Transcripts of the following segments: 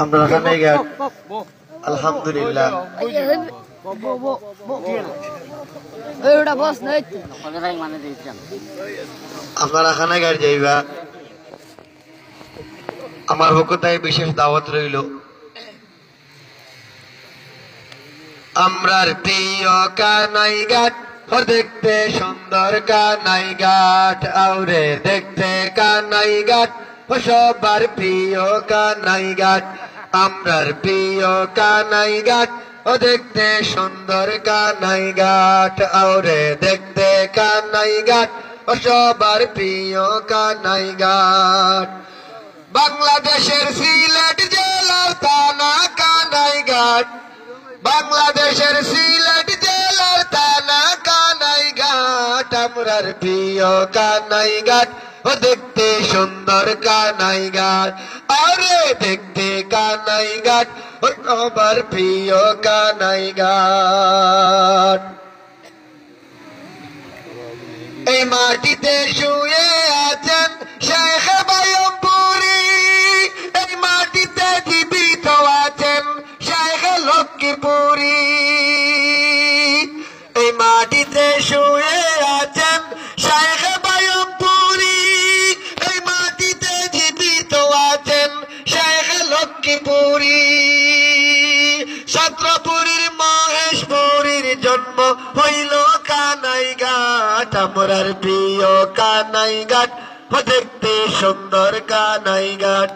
আমরা খানাই ঘাট আলহামদুলিল্লাহ আপনারা খানাই ঘাট যাইবা আমার পক্ষ থেকে বিশেষ দাওয়াত রইল আমরার প্রিয় কানাই ঘাট দেখতে সুন্দর কানাই ঘাট আউরে দেখতে কানাই ঘাট সবার প্রিয় কানাই ঘাট আমরার প্রিয় কানাই ঘাট দেখতে সুন্দর কানাই ঘাট আউরে দেখতে কানাই ঘাট সবার প্রিয় কানাই ঘাট বাংলাদেশের সিলেট জেলার থানা কানাই ঘাট বাংলাদেশের সিলেট জেলার থানা কানাই ঘাট আমরার প্রিয় কানাই ঘাট দেখতে সুন্দর কানাই ঘাট আরে দেখতে কানাই ঘাট সবার প্রিয় কানাই ঘাট এই মাটিতে শুয়ে আছেন শেখ বায়ুপুরী এই মাটিতে জীবিত আছেন শেখ লক্ষ্মীপুরী এই মাটিতে শুয়ে আছেন শেখ বায়ুপুরী এই মাটিতে জীবিত আছেন শেখ লক্ষ্মীপুরী ছত্রপুরীর মহেশপুরীর জন্ম হইল কানাই ঘাট আমরার প্রিয় কানাই ঘাট দেখতে সুন্দর কানাই ঘাট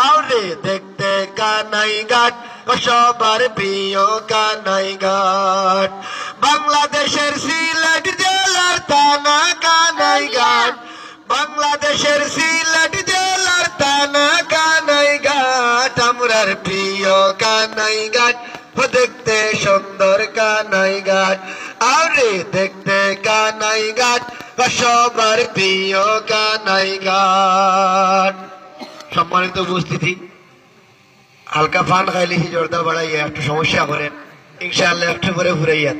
আরে দেখতে কানাই ঘাট সবার প্রিয় কানাই ঘাট বাংলাদেশের সিলেট জেলার থানা কানাই ঘাট বাংলাদেশের সিলেট জেলার থানা কানাই ঘাট আমরার প্রিয় কানাই ঘাট দেখতে সুন্দর কানাই ঘাট আরে দেখতে কানাই ঘাট সবার প্রিয় কানাই ঘাট সম্মানিত উপস্থিতি হালকা পান খাইলে জোরদার বাড়াইয়া একটু সমস্যা করেন ইনশাআল্লাহ একটু পরে ঘুরাইয়া